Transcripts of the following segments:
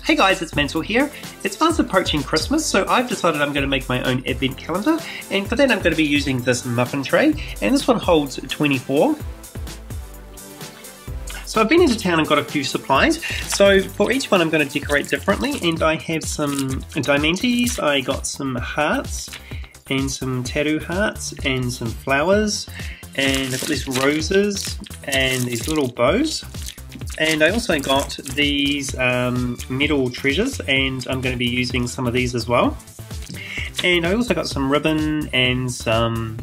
Hey guys, it's Mansell here. It's fast approaching Christmas, so I've decided I'm going to make my own advent calendar, and for that I'm going to be using this muffin tray, and this one holds 24. So I've been into town and got a few supplies, so for each one I'm going to decorate differently, and I have some diamantes, I got some hearts, and some tattoo hearts, and some flowers, and I've got these roses, and these little bows. And I also got these metal treasures, and I'm going to be using some of these as well. And I also got some ribbon and some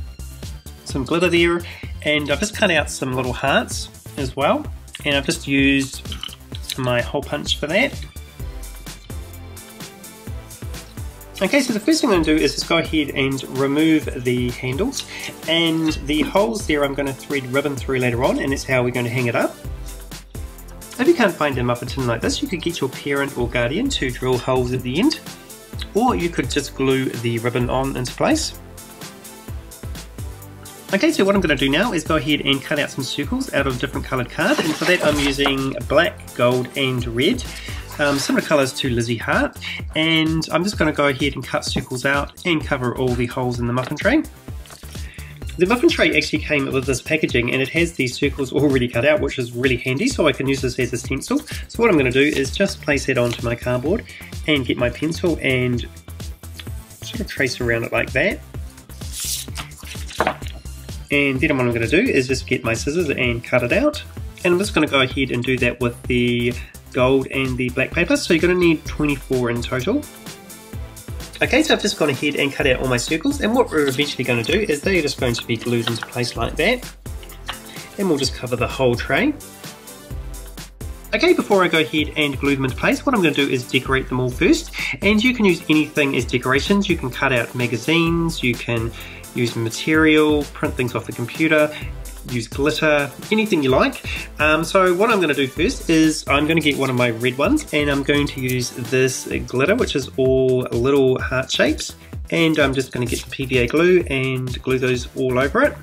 glitter there, and I've just cut out some little hearts as well, and I've just used my hole punch for that. Okay, so the first thing I'm going to do is just go ahead and remove the handles, and the holes there I'm going to thread ribbon through later on, and that's how we're going to hang it up. If you can't find a muffin tin like this, you could get your parent or guardian to drill holes at the end, or you could just glue the ribbon on into place. Okay, so what I'm going to do now is go ahead and cut out some circles out of different coloured card, and for that I'm using black, gold and red, similar colours to Lizzie Heart, and I'm just going to go ahead and cut circles out and cover all the holes in the muffin tray. The muffin tray actually came with this packaging, and it has these circles already cut out, which is really handy, so I can use this as a stencil. So what I'm going to do is just place it onto my cardboard and get my pencil and sort of trace around it like that. And then what I'm going to do is just get my scissors and cut it out. And I'm just going to go ahead and do that with the gold and the black paper, so you're going to need 24 in total. Okay, so I've just gone ahead and cut out all my circles, and what we're eventually going to do is they're just going to be glued into place like that, and we'll just cover the whole tray. Okay, before I go ahead and glue them into place, what I'm going to do is decorate them all first, and you can use anything as decorations. You can cut out magazines, you can use material, print things off the computer, use glitter, anything you like. So what I'm going to do first is I'm going to get one of my red ones, and I'm going to use this glitter, which is all little heart shapes, and I'm just going to get the PVA glue and glue those all over it.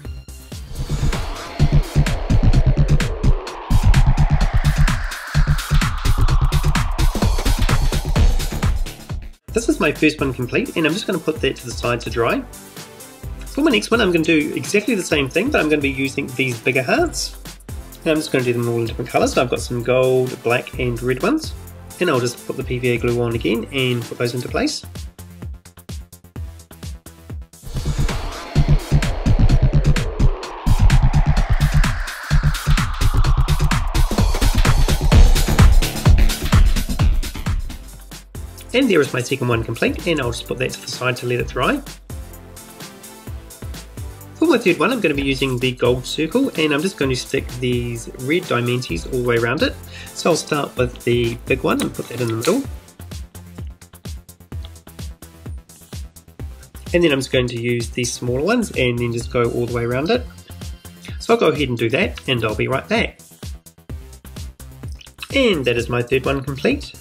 This is my first one complete, and I'm just going to put that to the side to dry. For my next one, I'm going to do exactly the same thing, but I'm going to be using these bigger hearts. And I'm just going to do them all in different colours. So I've got some gold, black and red ones. And I'll just put the PVA glue on again and put those into place. And there is my second one complete, and I'll just put that to the side to let it dry. For my third one, I'm going to be using the gold circle, and I'm just going to stick these red diamantes all the way around it. So I'll start with the big one and put that in the middle. And then I'm just going to use these smaller ones and then just go all the way around it. So I'll go ahead and do that, and I'll be right back. And that is my third one complete.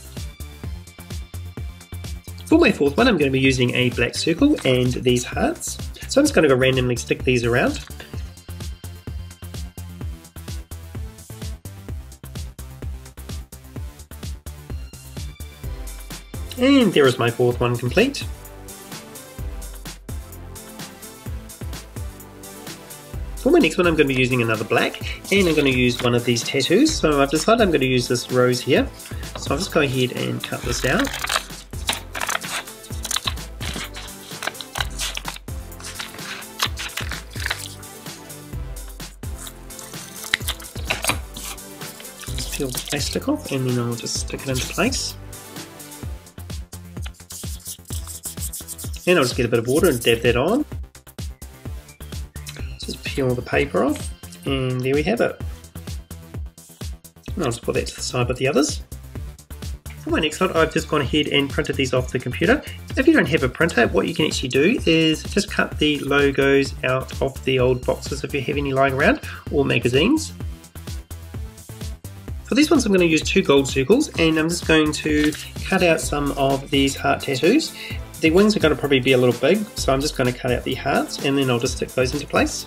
For my fourth one, I'm going to be using a black circle and these hearts. So I'm just going to go randomly stick these around. And there is my fourth one complete. For my next one, I'm going to be using another black, and I'm going to use one of these tattoos. So I've decided I'm going to use this rose here. So I'll just go ahead and cut this out. Peel the plastic off, and then I'll just stick it into place. And I'll just get a bit of water and dab that on. Just peel the paper off, and there we have it. And I'll just put that to the side with the others. For my next one, I've just gone ahead and printed these off the computer. If you don't have a printer, what you can actually do is just cut the logos out of the old boxes if you have any lying around, or magazines. For these ones I'm going to use two gold circles, and I'm just going to cut out some of these heart tattoos. The wings are going to probably be a little big, so I'm just going to cut out the hearts, and then I'll just stick those into place.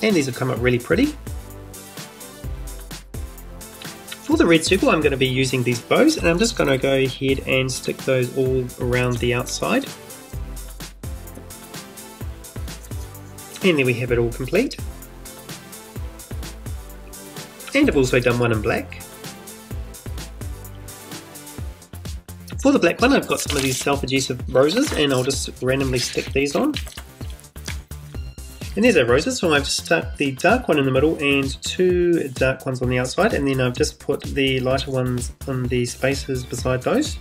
And these have come up really pretty. For the red circle, I'm going to be using these bows, and I'm just going to go ahead and stick those all around the outside. And there we have it all complete. And I've also done one in black. For the black one, I've got some of these self-adhesive roses, and I'll just randomly stick these on. And there's our roses, so I've just stuck the dark one in the middle and 2 dark ones on the outside, and then I've just put the lighter ones on the spaces beside those.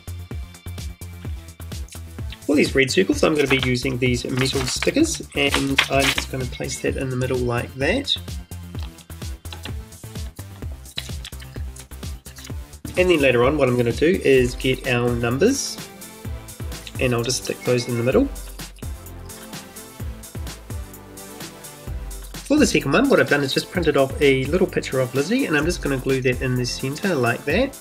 For these red circles, I'm going to be using these metal stickers, and I'm just going to place that in the middle like that. And then later on, what I'm going to do is get our numbers, and I'll just stick those in the middle. For the second one, what I've done is just printed off a little picture of Lizzie, and I'm just going to glue that in the centre like that.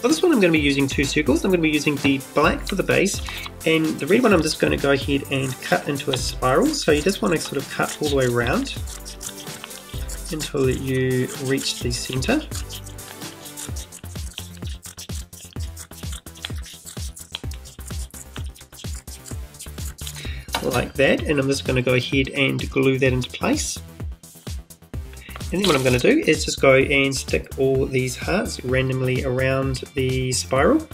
For this one, I'm going to be using 2 circles. I'm going to be using the black for the base, and the red one I'm just going to go ahead and cut into a spiral. So you just want to sort of cut all the way around until you reach the centre. Like that, and I'm just going to go ahead and glue that into place. And then what I'm going to do is just go and stick all these hearts randomly around the spiral.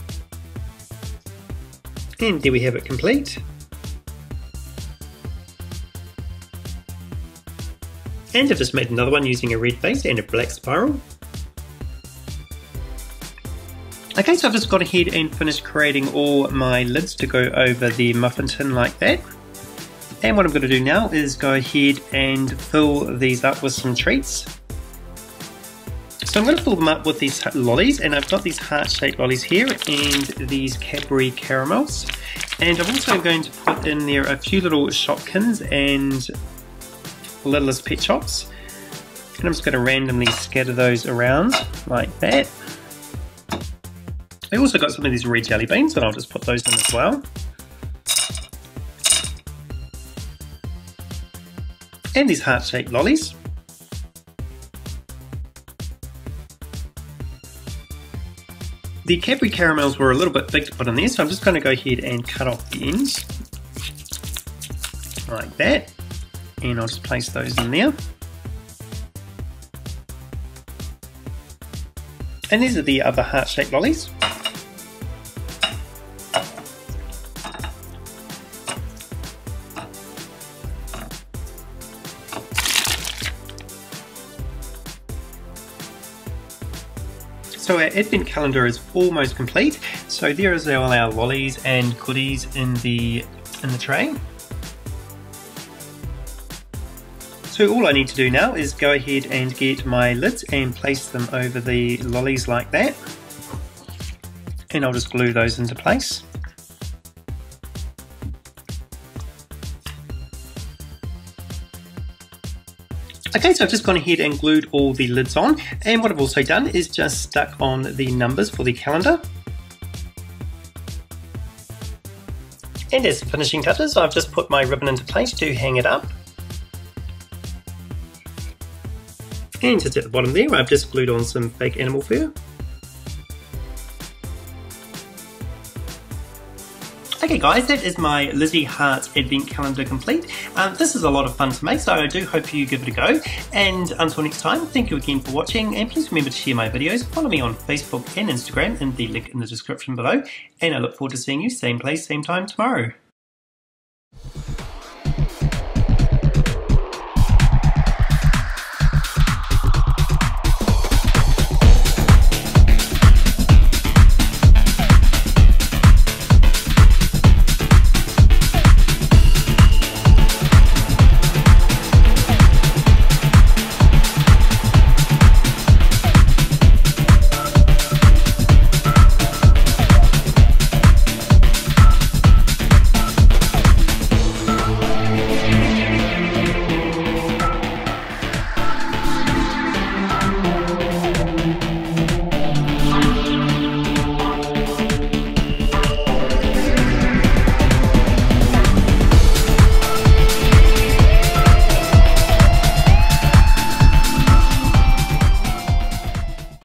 And there we have it complete. And I've just made another one using a red base and a black spiral. Okay, so I've just gone ahead and finished creating all my lids to go over the muffin tin like that. And what I'm going to do now is go ahead and fill these up with some treats. So I'm going to fill them up with these lollies, and I've got these heart-shaped lollies here and these Cadbury caramels. And I'm also going to put in there a few little Shopkins and Littlest Pet Shops. And I'm just going to randomly scatter those around like that. I also got some of these red jelly beans, and I'll just put those in as well. And these heart-shaped lollies. The Cadbury caramels were a little bit big to put in there, so I'm just going to go ahead and cut off the ends like that, and I'll just place those in there. And these are the other heart-shaped lollies. So our advent calendar is almost complete. So there is all our lollies and goodies in the tray. So all I need to do now is go ahead and get my lids and place them over the lollies like that. And I'll just glue those into place. Okay, so I've just gone ahead and glued all the lids on, and what I've also done is just stuck on the numbers for the calendar. And as finishing touches, I've just put my ribbon into place to hang it up. And just at the bottom there, I've just glued on some fake animal fur. Okay guys, that is my Lizzie Hearts Advent Calendar complete. This is a lot of fun to make, so I do hope you give it a go. And until next time, thank you again for watching, and please remember to share my videos, follow me on Facebook and Instagram in the link in the description below, and I look forward to seeing you same place, same time tomorrow.